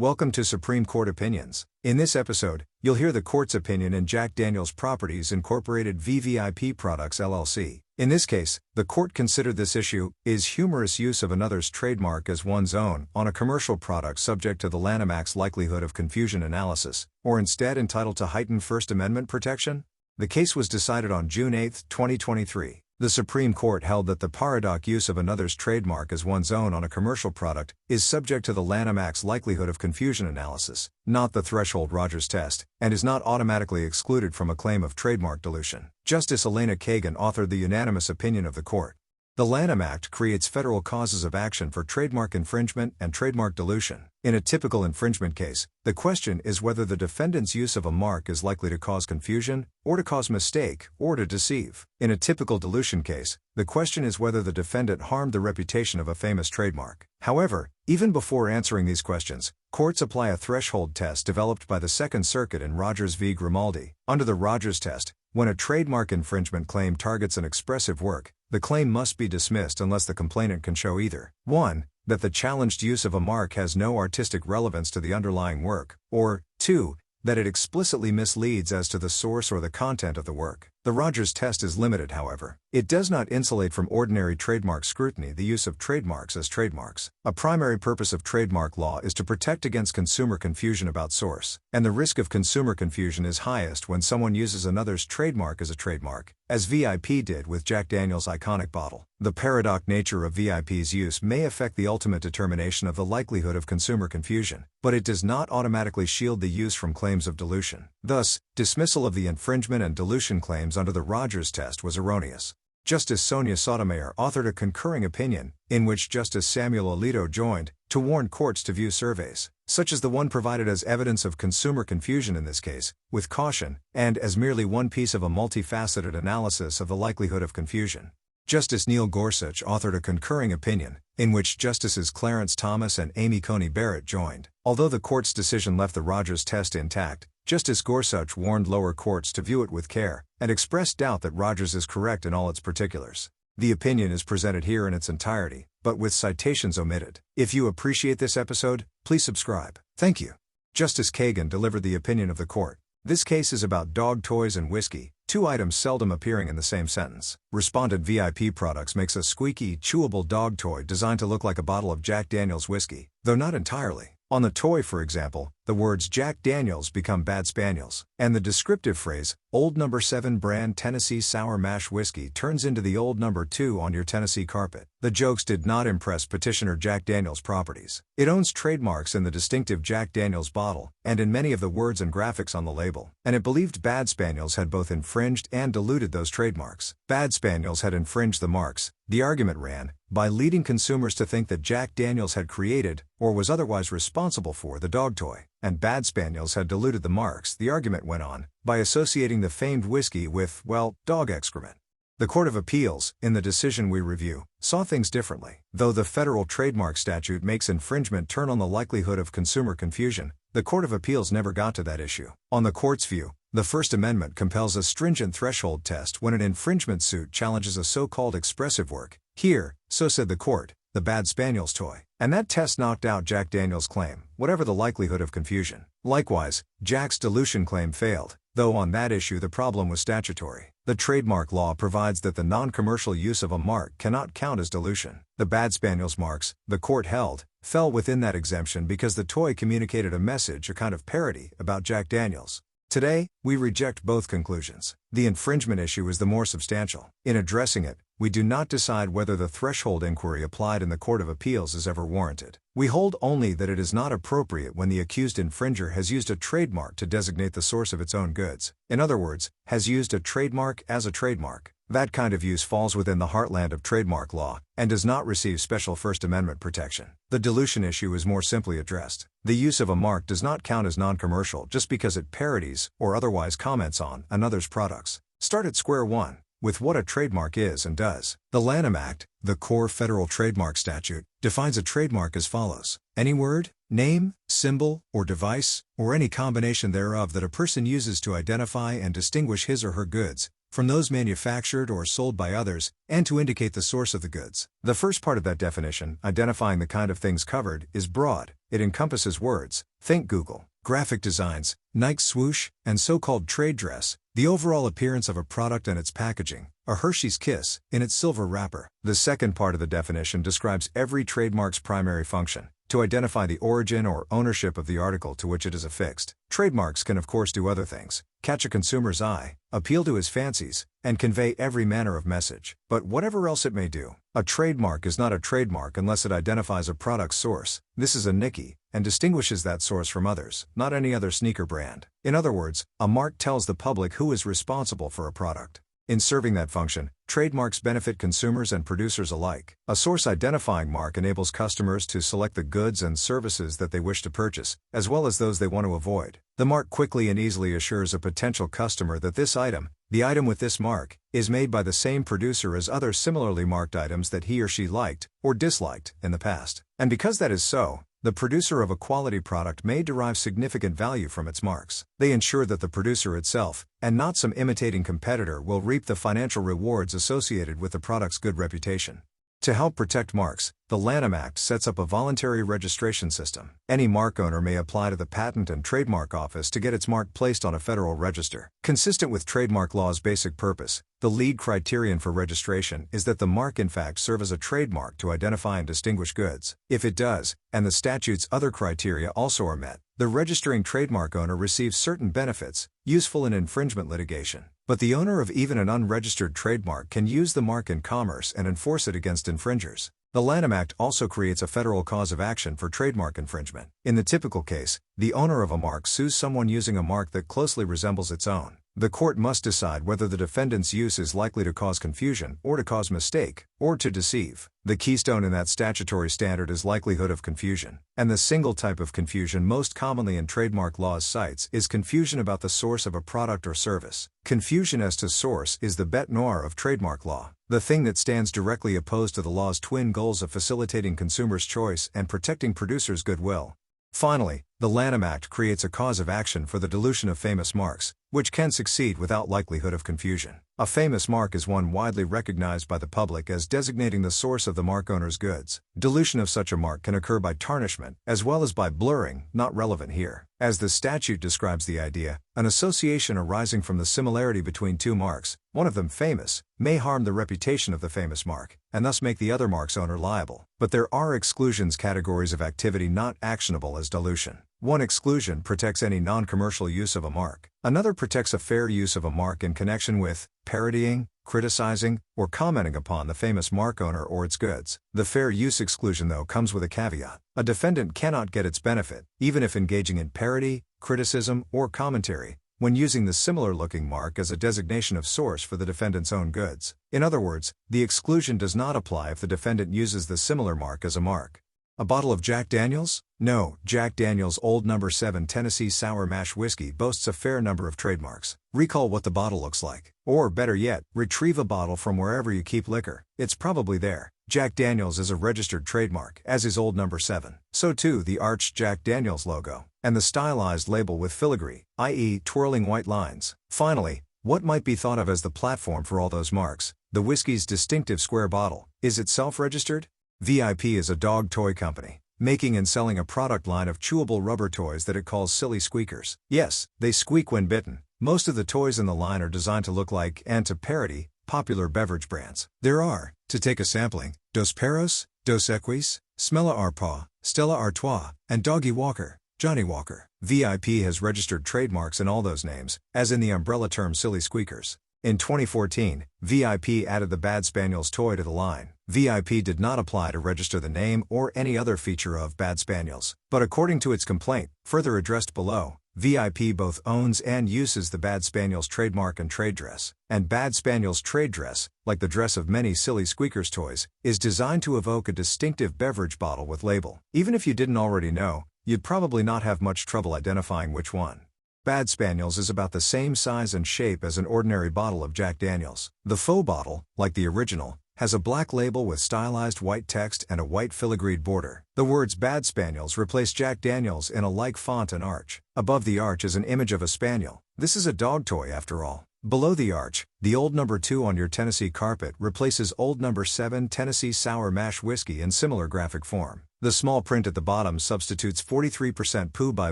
Welcome to Supreme Court Opinions. In this episode, you'll hear the court's opinion in Jack Daniel's Properties Incorporated v. VIP Products LLC. In this case, the court considered this issue, is humorous use of another's trademark as one's own on a commercial product subject to the Lanham Act's likelihood of confusion analysis, or instead entitled to heightened First Amendment protection? The case was decided on June 8, 2023. The Supreme Court held that the parodic use of another's trademark as one's own on a commercial product is subject to the Lanham Act's likelihood of confusion analysis, not the threshold Rogers test, and is not automatically excluded from a claim of trademark dilution. Justice Elena Kagan authored the unanimous opinion of the court. The Lanham Act creates federal causes of action for trademark infringement and trademark dilution. In a typical infringement case, the question is whether the defendant's use of a mark is likely to cause confusion, or to cause mistake, or to deceive. In a typical dilution case, the question is whether the defendant harmed the reputation of a famous trademark. However, even before answering these questions, courts apply a threshold test developed by the Second Circuit in Rogers v. Grimaldi. Under the Rogers test, when a trademark infringement claim targets an expressive work, the claim must be dismissed unless the complainant can show either 1. That the challenged use of a mark has no artistic relevance to the underlying work, or 2. That it explicitly misleads as to the source or the content of the work. The Rogers test is limited, however. It does not insulate from ordinary trademark scrutiny the use of trademarks as trademarks. A primary purpose of trademark law is to protect against consumer confusion about source, and the risk of consumer confusion is highest when someone uses another's trademark as a trademark, as VIP did with Jack Daniel's iconic bottle. The parodic nature of VIP's use may affect the ultimate determination of the likelihood of consumer confusion, but it does not automatically shield the use from claims of dilution. Thus, dismissal of the infringement and dilution claims under the Rogers test was erroneous. Justice Sonia Sotomayor authored a concurring opinion, in which Justice Samuel Alito joined, to warn courts to view surveys, such as the one provided as evidence of consumer confusion in this case, with caution, and as merely one piece of a multifaceted analysis of the likelihood of confusion. Justice Neil Gorsuch authored a concurring opinion, in which Justices Clarence Thomas and Amy Coney Barrett joined. Although the court's decision left the Rogers test intact, Justice Gorsuch warned lower courts to view it with care, and expressed doubt that Rogers is correct in all its particulars. The opinion is presented here in its entirety, but with citations omitted. If you appreciate this episode, please subscribe. Thank you. Justice Kagan delivered the opinion of the court. This case is about dog toys and whiskey, two items seldom appearing in the same sentence. Respondent VIP Products makes a squeaky, chewable dog toy designed to look like a bottle of Jack Daniel's whiskey, though not entirely. On the toy, for example, the words Jack Daniels become Bad Spaniels, and the descriptive phrase, Old No. 7 brand Tennessee Sour Mash Whiskey turns into the Old No. 2 on your Tennessee carpet. The jokes did not impress petitioner Jack Daniel's Properties. It owns trademarks in the distinctive Jack Daniel's bottle, and in many of the words and graphics on the label, and it believed Bad Spaniels had both infringed and diluted those trademarks. Bad Spaniels had infringed the marks, the argument ran, by leading consumers to think that Jack Daniels had created, or was otherwise responsible for, the dog toy, and Bad Spaniels had diluted the marks, the argument went on, by associating the famed whiskey with, well, dog excrement. The Court of Appeals, in the decision we review, saw things differently. Though the federal trademark statute makes infringement turn on the likelihood of consumer confusion, the Court of Appeals never got to that issue. On the court's view, the First Amendment compels a stringent threshold test when an infringement suit challenges a so-called expressive work. Here, so said the court, the Bad Spaniels toy. And that test knocked out Jack Daniel's claim, whatever the likelihood of confusion. Likewise, Jack's dilution claim failed, though on that issue the problem was statutory. The trademark law provides that the non-commercial use of a mark cannot count as dilution. The Bad Spaniels marks, the court held, fell within that exemption because the toy communicated a message, a kind of parody, about Jack Daniels. Today, we reject both conclusions. The infringement issue is the more substantial. In addressing it, we do not decide whether the threshold inquiry applied in the Court of Appeals is ever warranted. We hold only that it is not appropriate when the accused infringer has used a trademark to designate the source of its own goods. In other words, has used a trademark as a trademark. That kind of use falls within the heartland of trademark law, and does not receive special First Amendment protection. The dilution issue is more simply addressed. The use of a mark does not count as non-commercial just because it parodies, or otherwise comments on, another's products. Start at square one, with what a trademark is and does. The Lanham Act, the core federal trademark statute, defines a trademark as follows: any word, name, symbol, or device, or any combination thereof that a person uses to identify and distinguish his or her goods from those manufactured or sold by others, and to indicate the source of the goods. The first part of that definition, identifying the kind of things covered, is broad. It encompasses words, Think Google, graphic designs, Nike's swoosh, and so-called trade dress, the overall appearance of a product and its packaging, a Hershey's Kiss, in its silver wrapper. The second part of the definition describes every trademark's primary function, to identify the origin or ownership of the article to which it is affixed. Trademarks can of course do other things, catch a consumer's eye, appeal to his fancies, and convey every manner of message. But whatever else it may do, a trademark is not a trademark unless it identifies a product's source. This is a Nicky, and distinguishes that source from others, not any other sneaker brand. In other words, a mark tells the public who is responsible for a product. In serving that function, trademarks benefit consumers and producers alike. A source identifying mark enables customers to select the goods and services that they wish to purchase, as well as those they want to avoid. The mark quickly and easily assures a potential customer that this item, the item with this mark, is made by the same producer as other similarly marked items that he or she liked, or disliked, in the past. And because that is so, the producer of a quality product may derive significant value from its marks. They ensure that the producer itself, and not some imitating competitor, will reap the financial rewards associated with the product's good reputation. To help protect marks, the Lanham Act sets up a voluntary registration system. Any mark owner may apply to the Patent and Trademark Office to get its mark placed on a federal register. Consistent with trademark law's basic purpose, the lead criterion for registration is that the mark in fact serve as a trademark to identify and distinguish goods. If it does, and the statute's other criteria also are met, the registering trademark owner receives certain benefits, useful in infringement litigation. But the owner of even an unregistered trademark can use the mark in commerce and enforce it against infringers. The Lanham Act also creates a federal cause of action for trademark infringement. In the typical case, the owner of a mark sues someone using a mark that closely resembles its own. The court must decide whether the defendant's use is likely to cause confusion, or to cause mistake, or to deceive. The keystone in that statutory standard is likelihood of confusion. And the single type of confusion most commonly in trademark law's cites is confusion about the source of a product or service. Confusion as to source is the bête noire of trademark law, the thing that stands directly opposed to the law's twin goals of facilitating consumers' choice and protecting producers' goodwill. Finally, the Lanham Act creates a cause of action for the dilution of famous marks, which can succeed without likelihood of confusion. A famous mark is one widely recognized by the public as designating the source of the mark owner's goods. Dilution of such a mark can occur by tarnishment, as well as by blurring, not relevant here. As the statute describes the idea, an association arising from the similarity between two marks, one of them famous, may harm the reputation of the famous mark, and thus make the other mark's owner liable. But there are exclusions, categories of activity not actionable as dilution. One exclusion protects any non-commercial use of a mark. Another protects a fair use of a mark in connection with parodying, criticizing, or commenting upon the famous mark owner or its goods. The fair use exclusion, though, comes with a caveat. A defendant cannot get its benefit, even if engaging in parody, criticism, or commentary, when using the similar-looking mark as a designation of source for the defendant's own goods. In other words, the exclusion does not apply if the defendant uses the similar mark as a mark. A bottle of Jack Daniels? No, Jack Daniels Old No. 7 Tennessee Sour Mash Whiskey boasts a fair number of trademarks. Recall what the bottle looks like. Or, better yet, retrieve a bottle from wherever you keep liquor. It's probably there. Jack Daniels is a registered trademark, as is Old No. 7. So too the arched Jack Daniels logo, and the stylized label with filigree, i.e. twirling white lines. Finally, what might be thought of as the platform for all those marks, the whiskey's distinctive square bottle, is itself registered? VIP is a dog toy company, making and selling a product line of chewable rubber toys that it calls silly squeakers. Yes, they squeak when bitten. Most of the toys in the line are designed to look like, and to parody, popular beverage brands. There are, to take a sampling, Dos Perros, Dos Equis, Smella Arpaw, Stella Artois, and Doggy Walker, Johnny Walker. VIP has registered trademarks in all those names, as in the umbrella term silly squeakers. In 2014, VIP added the Bad Spaniels toy to the line. VIP did not apply to register the name or any other feature of Bad Spaniels, but according to its complaint, further addressed below, VIP both owns and uses the Bad Spaniels trademark and trade dress. And Bad Spaniels trade dress, like the dress of many silly squeakers toys, is designed to evoke a distinctive beverage bottle with label. Even if you didn't already know, you'd probably not have much trouble identifying which one. Bad Spaniels is about the same size and shape as an ordinary bottle of Jack Daniels. The faux bottle, like the original, has a black label with stylized white text and a white filigreed border. The words Bad Spaniels replace Jack Daniels in a like font and arch. Above the arch is an image of a spaniel. This is a dog toy after all. Below the arch, the Old No. 2 on your Tennessee carpet replaces Old No. 7 Tennessee Sour Mash Whiskey in similar graphic form. The small print at the bottom substitutes 43% poo by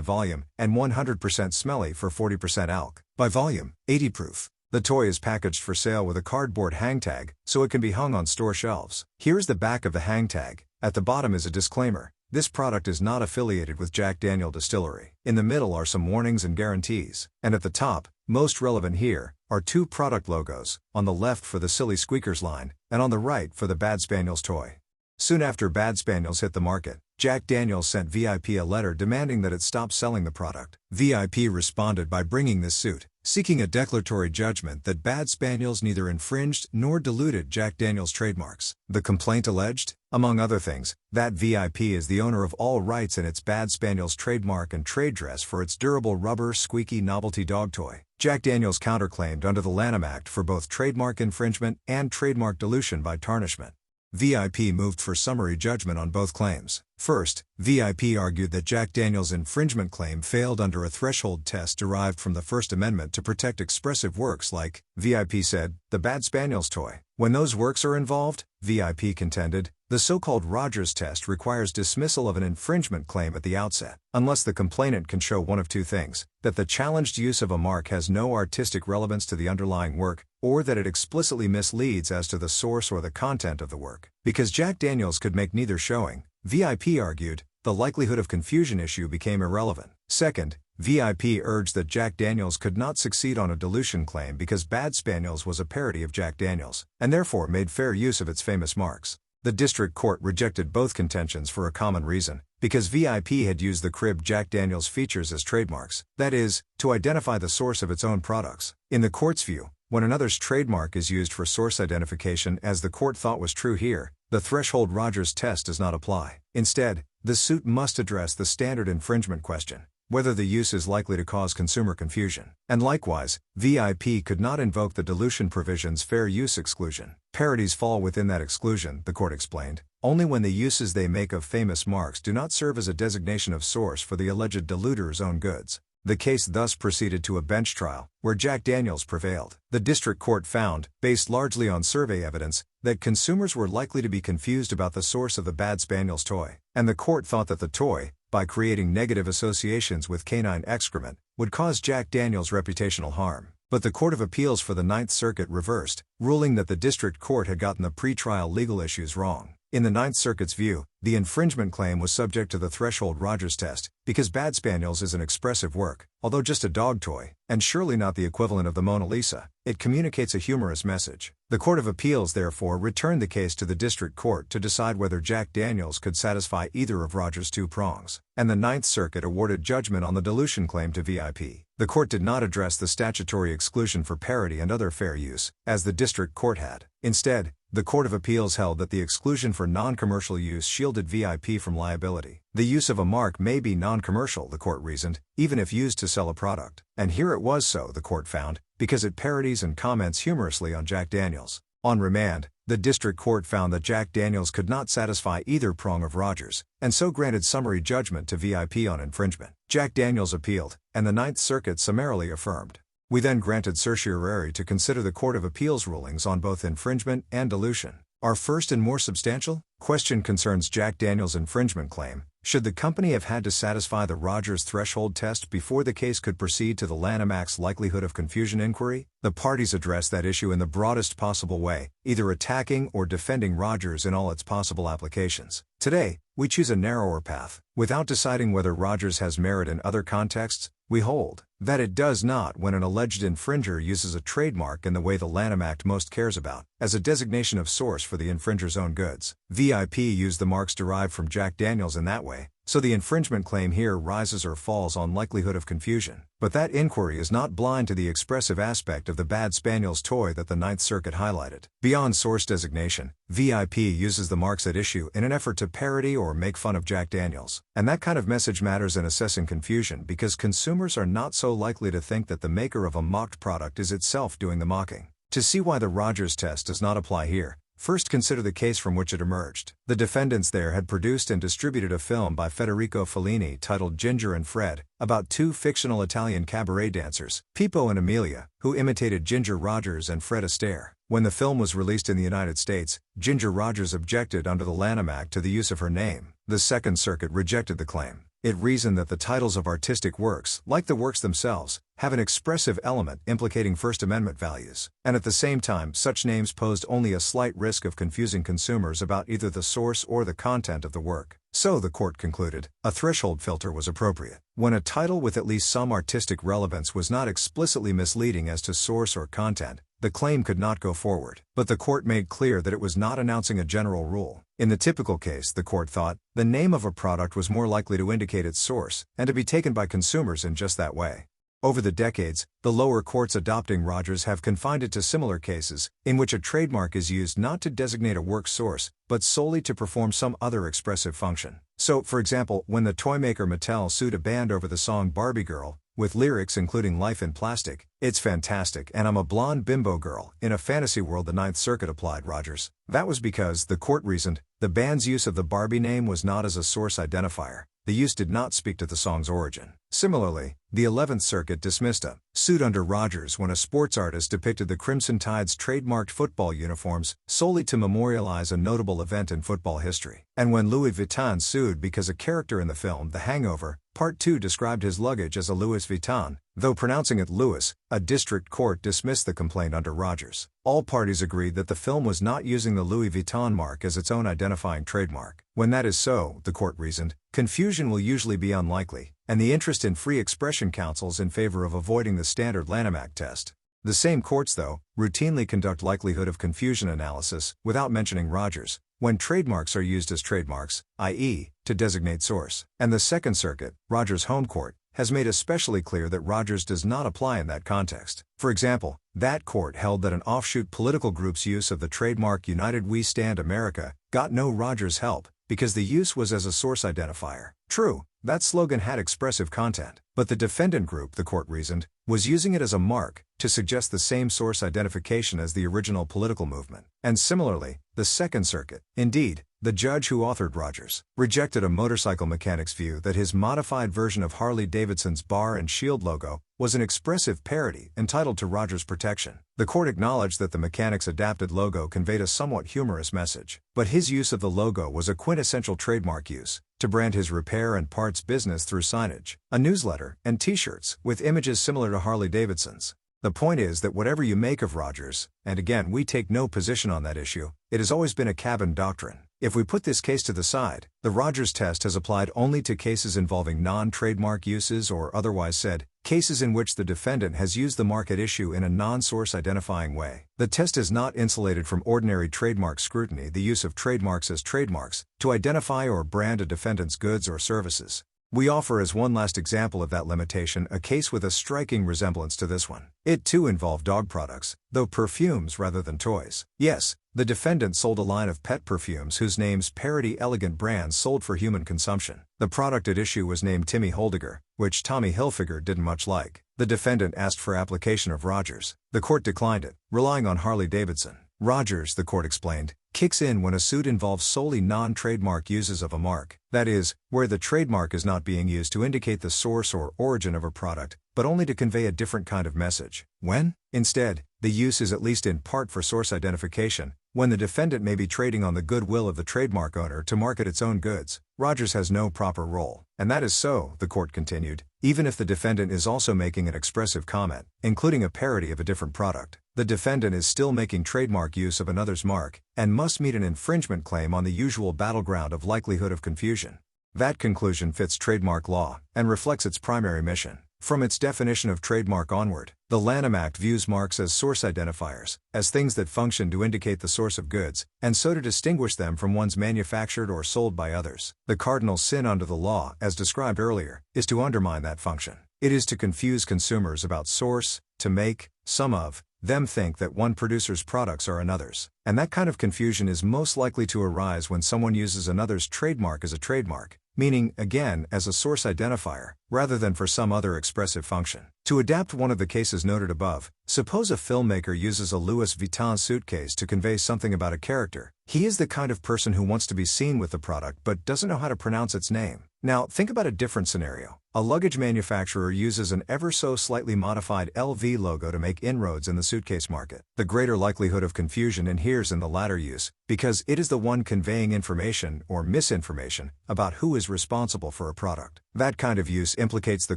volume and 100% smelly for 40% alk by volume, 80 proof. The toy is packaged for sale with a cardboard hang tag, so it can be hung on store shelves. Here's the back of the hang tag. At the bottom is a disclaimer. This product is not affiliated with Jack Daniel Distillery. In the middle are some warnings and guarantees. And at the top, most relevant here, are two product logos, on the left for the Silly Squeakers line, and on the right for the Bad Spaniels toy. Soon after Bad Spaniels hit the market, Jack Daniels sent VIP a letter demanding that it stop selling the product. VIP responded by bringing this suit, seeking a declaratory judgment that Bad Spaniels neither infringed nor diluted Jack Daniels' trademarks. The complaint alleged, among other things, that VIP is the owner of all rights in its Bad Spaniels trademark and trade dress for its durable rubber squeaky novelty dog toy. Jack Daniels counterclaimed under the Lanham Act for both trademark infringement and trademark dilution by tarnishment. VIP moved for summary judgment on both claims. First, VIP argued that Jack Daniels' infringement claim failed under a threshold test derived from the First Amendment to protect expressive works like, VIP said, the Bad Spaniels toy. When those works are involved, VIP contended, the so-called Rogers test requires dismissal of an infringement claim at the outset, unless the complainant can show one of two things: that the challenged use of a mark has no artistic relevance to the underlying work, or that it explicitly misleads as to the source or the content of the work. Because Jack Daniels could make neither showing, VIP argued, the likelihood of confusion issue became irrelevant. Second, VIP urged that Jack Daniels could not succeed on a dilution claim because Bad Spaniels was a parody of Jack Daniels, and therefore made fair use of its famous marks. The district court rejected both contentions for a common reason, because VIP had used the crib Jack Daniels features as trademarks, that is, to identify the source of its own products. In the court's view, when another's trademark is used for source identification, as the court thought was true here, the threshold Rogers test does not apply. Instead, the suit must address the standard infringement question: whether the use is likely to cause consumer confusion. And likewise, VIP could not invoke the dilution provision's fair use exclusion. Parodies fall within that exclusion, the court explained, only when the uses they make of famous marks do not serve as a designation of source for the alleged diluter's own goods. The case thus proceeded to a bench trial, where Jack Daniels prevailed. The district court found, based largely on survey evidence, that consumers were likely to be confused about the source of the Bad Spaniels toy, and the court thought that the toy, by creating negative associations with canine excrement, would cause Jack Daniels reputational harm. But the Court of Appeals for the Ninth Circuit reversed, ruling that the district court had gotten the pre-trial legal issues wrong. In the Ninth Circuit's view, the infringement claim was subject to the threshold Rogers test, because Bad Spaniels is an expressive work, although just a dog toy, and surely not the equivalent of the Mona Lisa. It communicates a humorous message. The Court of Appeals therefore returned the case to the district court to decide whether Jack Daniels could satisfy either of Rogers' two prongs, and the Ninth Circuit awarded judgment on the dilution claim to VIP. The court did not address the statutory exclusion for parody and other fair use, as the district court had. Instead, the Court of Appeals held that the exclusion for non-commercial use shielded VIP from liability. The use of a mark may be non-commercial, the court reasoned, even if used to sell a product. And here it was so, the court found, because it parodies and comments humorously on Jack Daniels. On remand, the district court found that Jack Daniels could not satisfy either prong of Rogers, and so granted summary judgment to VIP on infringement. Jack Daniels appealed, and the Ninth Circuit summarily affirmed. We then granted certiorari to consider the Court of Appeals rulings on both infringement and dilution. Our first and more substantial question concerns Jack Daniels' infringement claim. Should the company have had to satisfy the Rogers threshold test before the case could proceed to the Lanham Act's likelihood of confusion inquiry? The parties addressed that issue in the broadest possible way, either attacking or defending Rogers in all its possible applications. Today, we choose a narrower path. Without deciding whether Rogers has merit in other contexts, we hold that it does not when an alleged infringer uses a trademark in the way the Lanham Act most cares about, as a designation of source for the infringer's own goods. VIP used the marks derived from Jack Daniels in that way, so the infringement claim here rises or falls on likelihood of confusion. But that inquiry is not blind to the expressive aspect of the Bad Spaniels toy that the Ninth Circuit highlighted. Beyond source designation, VIP uses the marks at issue in an effort to parody or make fun of Jack Daniels. And that kind of message matters in assessing confusion because consumers are not so likely to think that the maker of a mocked product is itself doing the mocking. To see why the Rogers test does not apply here, First, consider the case from which it emerged. The defendants there had produced and distributed a film by Federico Fellini titled Ginger and Fred, about two fictional Italian cabaret dancers, Pippo and Amelia, who imitated Ginger Rogers and Fred Astaire. When the film was released in the United States, Ginger Rogers objected under the Lanham Act to the use of her name. The Second Circuit rejected the claim. It reasoned that the titles of artistic works, like the works themselves, have an expressive element implicating First Amendment values, and at the same time such names posed only a slight risk of confusing consumers about either the source or the content of the work. So, the court concluded, a threshold filter was appropriate. When a title with at least some artistic relevance was not explicitly misleading as to source or content, the claim could not go forward. But the court made clear that it was not announcing a general rule. In the typical case, the court thought, the name of a product was more likely to indicate its source, and to be taken by consumers in just that way. Over the decades, the lower courts adopting Rogers have confined it to similar cases, in which a trademark is used not to designate a work's source, but solely to perform some other expressive function. So, for example, when the toymaker Mattel sued a band over the song Barbie Girl, with lyrics including life in plastic, it's fantastic and I'm a blonde bimbo girl, in a fantasy world, the Ninth Circuit applied Rogers. That was because, the court reasoned, the band's use of the Barbie name was not as a source identifier. The use did not speak to the song's origin. Similarly, the 11th Circuit dismissed a suit under Rogers when a sports artist depicted the Crimson Tide's trademarked football uniforms solely to memorialize a notable event in football history. And when Louis Vuitton sued because a character in the film The Hangover, Part 2 described his luggage as a Louis Vuitton, though pronouncing it Louis, a district court dismissed the complaint under Rogers. All parties agreed that the film was not using the Louis Vuitton mark as its own identifying trademark. When that is so, the court reasoned, confusion will usually be unlikely, and the interest in free expression counsels in favor of avoiding the standard Lanham Act test. The same courts, though, routinely conduct likelihood of confusion analysis, without mentioning Rogers, when trademarks are used as trademarks, i.e., to designate source. And the Second Circuit, Rogers' home court, has made especially clear that Rogers does not apply in that context. For example, that court held that an offshoot political group's use of the trademark United We Stand America got no Rogers help, because the use was as a source identifier. True, that slogan had expressive content, but the defendant group, the court reasoned, was using it as a mark, to suggest the same source identification as the original political movement. And similarly, the Second Circuit, indeed, the judge who authored Rogers, rejected a motorcycle mechanic's view that his modified version of Harley-Davidson's bar and shield logo was an expressive parody entitled to Rogers' protection. The court acknowledged that the mechanic's adapted logo conveyed a somewhat humorous message, but his use of the logo was a quintessential trademark use, to brand his repair and parts business through signage, a newsletter, and t-shirts with images similar to Harley-Davidson's. The point is that whatever you make of Rogers, and again we take no position on that issue, it has always been a cabin doctrine. If we put this case to the side, the Rogers test has applied only to cases involving non-trademark uses, or otherwise said, cases in which the defendant has used the mark at issue in a non-source identifying way. The test is not insulated from ordinary trademark scrutiny, the use of trademarks as trademarks, to identify or brand a defendant's goods or services. We offer as one last example of that limitation a case with a striking resemblance to this one. It too involved dog products, though perfumes rather than toys. Yes, the defendant sold a line of pet perfumes whose names parody elegant brands sold for human consumption. The product at issue was named Timmy Holdiger, which Tommy Hilfiger didn't much like. The defendant asked for application of Rogers. The court declined it, relying on Harley-Davidson. Rogers, the court explained, kicks in when a suit involves solely non-trademark uses of a mark, that is, where the trademark is not being used to indicate the source or origin of a product, but only to convey a different kind of message. When, instead, the use is at least in part for source identification, when the defendant may be trading on the goodwill of the trademark owner to market its own goods, Rogers has no proper role. And that is so, the court continued, even if the defendant is also making an expressive comment, including a parody of a different product. The defendant is still making trademark use of another's mark, and must meet an infringement claim on the usual battleground of likelihood of confusion. That conclusion fits trademark law, and reflects its primary mission. From its definition of trademark onward, the Lanham Act views marks as source identifiers, as things that function to indicate the source of goods, and so to distinguish them from ones manufactured or sold by others. The cardinal sin under the law, as described earlier, is to undermine that function. It is to confuse consumers about source, to make some of them think that one producer's products are another's. And that kind of confusion is most likely to arise when someone uses another's trademark as a trademark, meaning, again, as a source identifier, rather than for some other expressive function. To adapt one of the cases noted above, suppose a filmmaker uses a Louis Vuitton suitcase to convey something about a character. He is the kind of person who wants to be seen with the product but doesn't know how to pronounce its name. Now, think about a different scenario. A luggage manufacturer uses an ever so slightly modified LV logo to make inroads in the suitcase market. The greater likelihood of confusion inheres in the latter use, because it is the one conveying information or misinformation about who is responsible for a product. That kind of use implicates the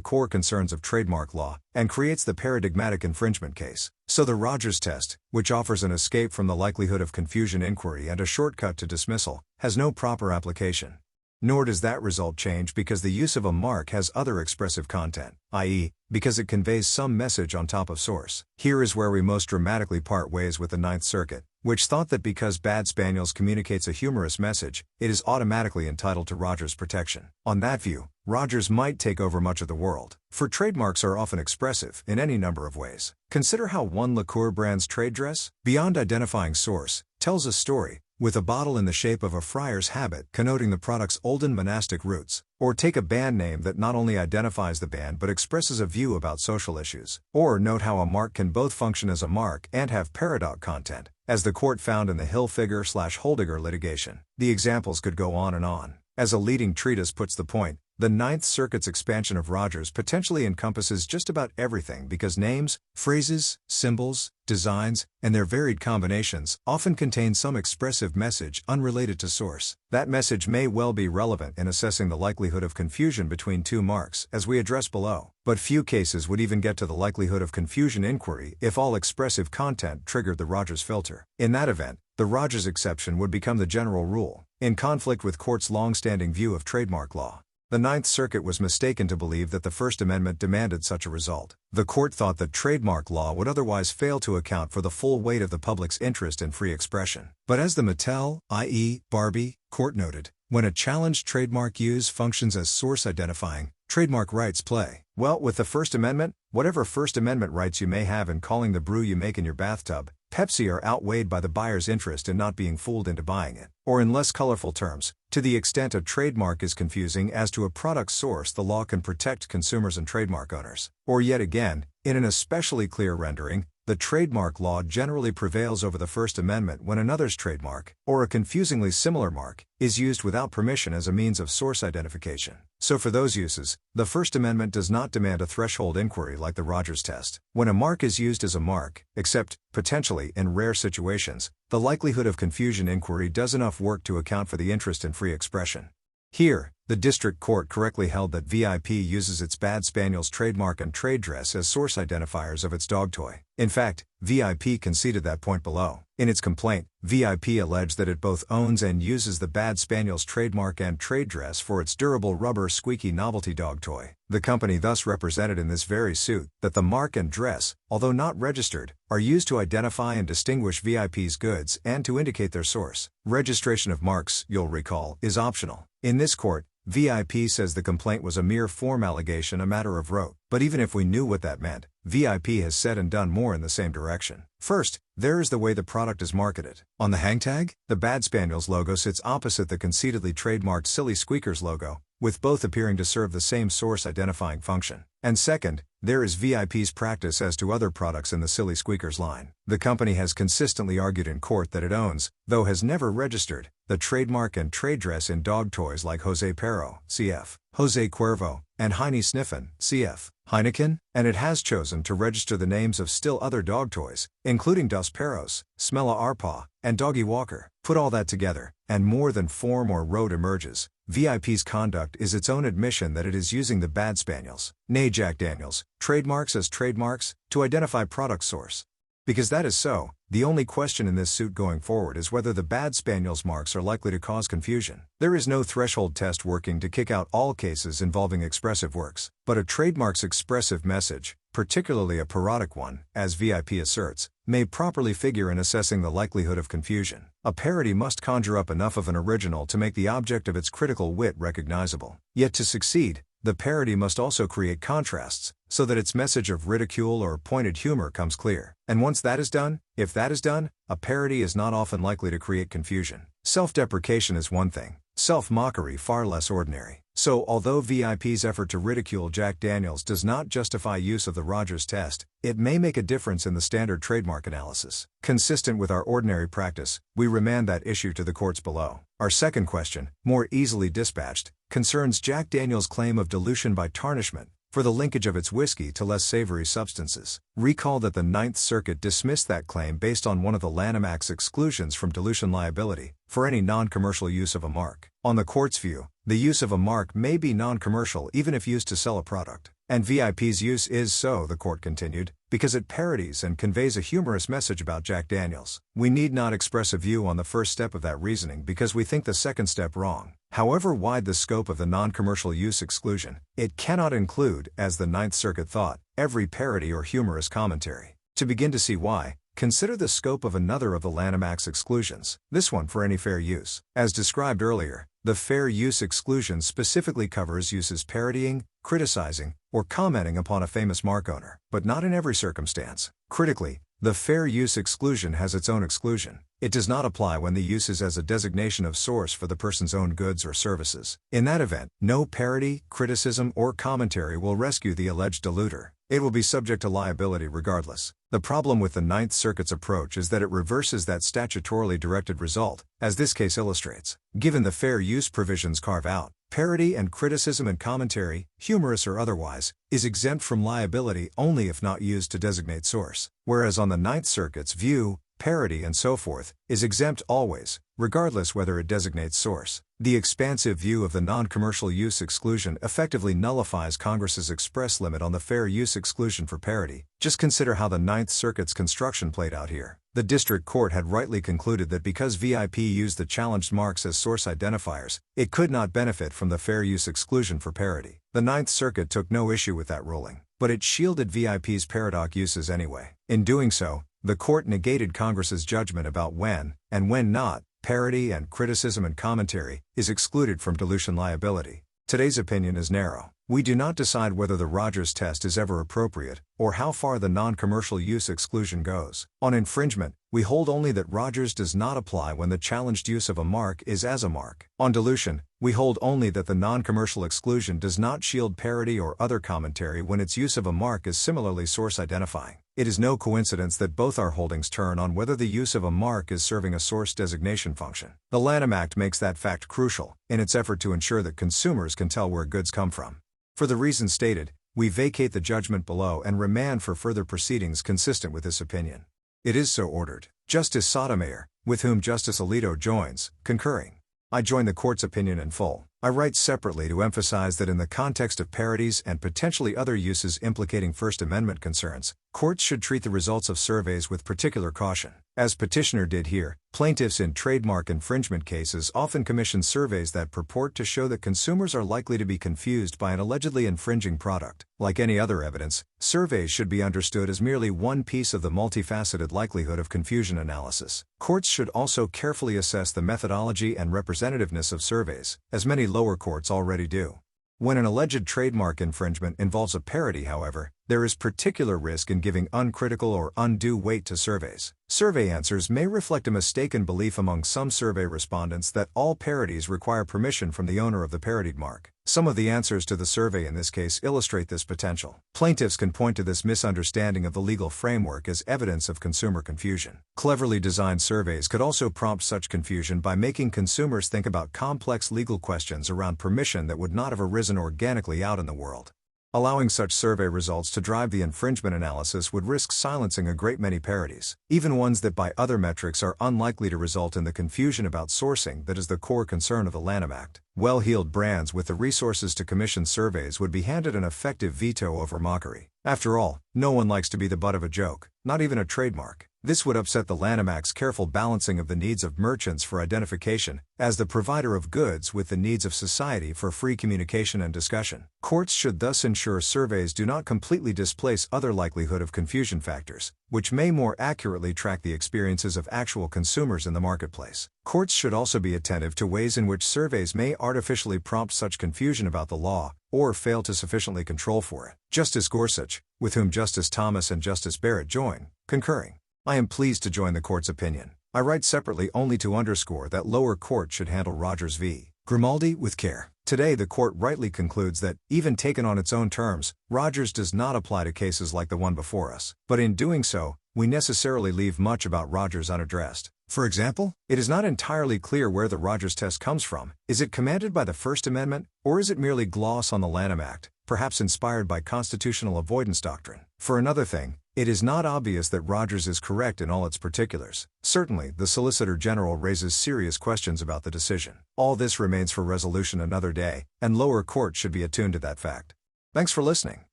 core concerns of trademark law and creates the paradigmatic infringement case. So the Rogers test, which offers an escape from the likelihood of confusion inquiry and a shortcut to dismissal, has no proper application. Nor does that result change because the use of a mark has other expressive content, i.e., because it conveys some message on top of source. Here is where we most dramatically part ways with the Ninth Circuit, which thought that because Bad Spaniels communicates a humorous message, it is automatically entitled to Rogers protection. On that view, Rogers might take over much of the world, for trademarks are often expressive in any number of ways. Consider how one liqueur brand's trade dress, beyond identifying source, tells a story, with a bottle in the shape of a friar's habit connoting the product's olden monastic roots. Or take a band name that not only identifies the band but expresses a view about social issues. Or note how a mark can both function as a mark and have parodic content, as the court found in the Hilfiger/Holdiger litigation. The examples could go on and on. As a leading treatise puts the point, the Ninth Circuit's expansion of Rogers potentially encompasses just about everything because names, phrases, symbols, designs, and their varied combinations often contain some expressive message unrelated to source. That message may well be relevant in assessing the likelihood of confusion between two marks, as we address below, but few cases would even get to the likelihood of confusion inquiry if all expressive content triggered the Rogers filter. In that event, the Rogers exception would become the general rule, in conflict with courts' long-standing view of trademark law. The Ninth Circuit was mistaken to believe that the First Amendment demanded such a result. The court thought that trademark law would otherwise fail to account for the full weight of the public's interest in free expression. But as the Mattel, i.e., Barbie, court noted, when a challenged trademark use functions as source identifying, trademark rights play. Well, with the First Amendment, whatever First Amendment rights you may have in calling the brew you make in your bathtub, Pepsi are outweighed by the buyer's interest in not being fooled into buying it. Or in less colorful terms, to the extent a trademark is confusing as to a product's source, the law can protect consumers and trademark owners. Or yet again, in an especially clear rendering, the trademark law generally prevails over the First Amendment when another's trademark, or a confusingly similar mark, is used without permission as a means of source identification. So for those uses, the First Amendment does not demand a threshold inquiry like the Rogers test. When a mark is used as a mark, except, potentially, in rare situations, the likelihood of confusion inquiry does enough work to account for the interest in free expression. Here, the district court correctly held that VIP uses its Bad Spaniels trademark and trade dress as source identifiers of its dog toy. In fact, VIP conceded that point below. In its complaint, VIP alleged that it both owns and uses the Bad Spaniels trademark and trade dress for its durable rubber squeaky novelty dog toy. The company thus represented in this very suit that the mark and dress, although not registered, are used to identify and distinguish VIP's goods and to indicate their source. Registration of marks, you'll recall, is optional. In this court, VIP says the complaint was a mere form allegation, a matter of rote. But even if we knew what that meant, VIP has said and done more in the same direction. First, there is the way the product is marketed. On the hang tag, the Bad Spaniels logo sits opposite the conceitedly trademarked Silly Squeakers logo, with both appearing to serve the same source identifying function. And second, there is VIP's practice as to other products in the Silly Squeakers line. The company has consistently argued in court that it owns, though has never registered, the trademark and trade dress in dog toys like Jose Perro, cf. Jose Cuervo, and Heine Sniffin, cf. Heineken, and it has chosen to register the names of still other dog toys, including Dos Perros, Smella Arpaw, and Doggy Walker. Put all that together, and more than form or rote emerges. VIP's conduct is its own admission that it is using the Bad Spaniels, nay Jack Daniels, trademarks as trademarks, to identify product source. Because that is so, the only question in this suit going forward is whether the Bad Spaniels marks are likely to cause confusion. There is no threshold test working to kick out all cases involving expressive works, but a trademark's expressive message, particularly a parodic one, as VIP asserts, may properly figure in assessing the likelihood of confusion. A parody must conjure up enough of an original to make the object of its critical wit recognizable. Yet to succeed, the parody must also create contrasts, so that its message of ridicule or pointed humor comes clear. And once that is done, if that is done, a parody is not often likely to create confusion. Self-deprecation is one thing, self-mockery far less ordinary. So although VIP's effort to ridicule Jack Daniels does not justify use of the Rogers test, it may make a difference in the standard trademark analysis. Consistent with our ordinary practice, we remand that issue to the courts below. Our second question, more easily dispatched, concerns Jack Daniels' claim of dilution by tarnishment for the linkage of its whiskey to less savory substances. Recall that the Ninth Circuit dismissed that claim based on one of the Lanham Act's exclusions from dilution liability for any non-commercial use of a mark. On the court's view, the use of a mark may be non-commercial even if used to sell a product. And VIP's use is so, the court continued, because it parodies and conveys a humorous message about Jack Daniels. We need not express a view on the first step of that reasoning because we think the second step wrong. However wide the scope of the non-commercial use exclusion, it cannot include, as the Ninth Circuit thought, every parody or humorous commentary. To begin to see why, consider the scope of another of the Lanham Act's exclusions, this one for any fair use. As described earlier, the fair use exclusion specifically covers uses parodying, criticizing, or commenting upon a famous mark owner, but not in every circumstance. Critically, the fair use exclusion has its own exclusion. It does not apply when the use is as a designation of source for the person's own goods or services. In that event, no parody, criticism, or commentary will rescue the alleged diluter. It will be subject to liability regardless. The problem with the Ninth Circuit's approach is that it reverses that statutorily directed result, as this case illustrates. Given the fair use provisions carve out, parody and criticism and commentary, humorous or otherwise, is exempt from liability only if not used to designate source. Whereas on the Ninth Circuit's view, parody and so forth, is exempt always, regardless whether it designates source. The expansive view of the non-commercial use exclusion effectively nullifies Congress's express limit on the fair use exclusion for parody. Just consider how the Ninth Circuit's construction played out here. The district court had rightly concluded that because VIP used the challenged marks as source identifiers, it could not benefit from the fair use exclusion for parody. The Ninth Circuit took no issue with that ruling, but it shielded VIP's parodic uses anyway. In doing so, the court negated Congress's judgment about when, and when not, parody and criticism and commentary is excluded from dilution liability. Today's opinion is narrow. We do not decide whether the Rogers test is ever appropriate, or how far the non-commercial use exclusion goes. On infringement, we hold only that Rogers does not apply when the challenged use of a mark is as a mark. On dilution, we hold only that the non-commercial exclusion does not shield parody or other commentary when its use of a mark is similarly source identifying. It is no coincidence that both our holdings turn on whether the use of a mark is serving a source designation function. The Lanham Act makes that fact crucial in its effort to ensure that consumers can tell where goods come from. For the reasons stated, we vacate the judgment below and remand for further proceedings consistent with this opinion. It is so ordered. Justice Sotomayor, with whom Justice Alito joins, concurring. I join the court's opinion in full. I write separately to emphasize that in the context of parodies and potentially other uses implicating First Amendment concerns, courts should treat the results of surveys with particular caution. As petitioner did here, plaintiffs in trademark infringement cases often commission surveys that purport to show that consumers are likely to be confused by an allegedly infringing product. Like any other evidence, surveys should be understood as merely one piece of the multifaceted likelihood of confusion analysis. Courts should also carefully assess the methodology and representativeness of surveys, as many lower courts already do. When an alleged trademark infringement involves a parody, however, there is particular risk in giving uncritical or undue weight to surveys. Survey answers may reflect a mistaken belief among some survey respondents that all parodies require permission from the owner of the parodied mark. Some of the answers to the survey in this case illustrate this potential. Plaintiffs can point to this misunderstanding of the legal framework as evidence of consumer confusion. Cleverly designed surveys could also prompt such confusion by making consumers think about complex legal questions around permission that would not have arisen organically out in the world. Allowing such survey results to drive the infringement analysis would risk silencing a great many parodies, even ones that by other metrics are unlikely to result in the confusion about sourcing that is the core concern of the Lanham Act. Well-heeled brands with the resources to commission surveys would be handed an effective veto over mockery. After all, no one likes to be the butt of a joke, not even a trademark. This would upset the Lanham Act's careful balancing of the needs of merchants for identification, as the provider of goods with the needs of society for free communication and discussion. Courts should thus ensure surveys do not completely displace other likelihood of confusion factors, which may more accurately track the experiences of actual consumers in the marketplace. Courts should also be attentive to ways in which surveys may artificially prompt such confusion about the law, or fail to sufficiently control for it. Justice Gorsuch, with whom Justice Thomas and Justice Barrett join, concurring. I am pleased to join the court's opinion. I write separately only to underscore that lower court should handle Rogers v. Grimaldi with care. Today the court rightly concludes that, even taken on its own terms, Rogers does not apply to cases like the one before us. But in doing so, we necessarily leave much about Rogers unaddressed. For example, it is not entirely clear where the Rogers test comes from. Is it commanded by the First Amendment, or is it merely gloss on the Lanham Act, perhaps inspired by constitutional avoidance doctrine? For another thing, it is not obvious that Rogers is correct in all its particulars. Certainly, the Solicitor General raises serious questions about the decision. All this remains for resolution another day, and lower courts should be attuned to that fact. Thanks for listening.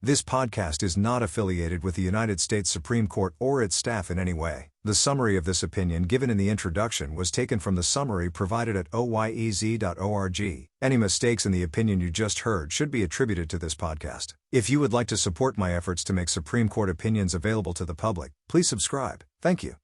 This podcast is not affiliated with the United States Supreme Court or its staff in any way. The summary of this opinion given in the introduction was taken from the summary provided at oyez.org. Any mistakes in the opinion you just heard should be attributed to this podcast. If you would like to support my efforts to make Supreme Court opinions available to the public, please subscribe. Thank you.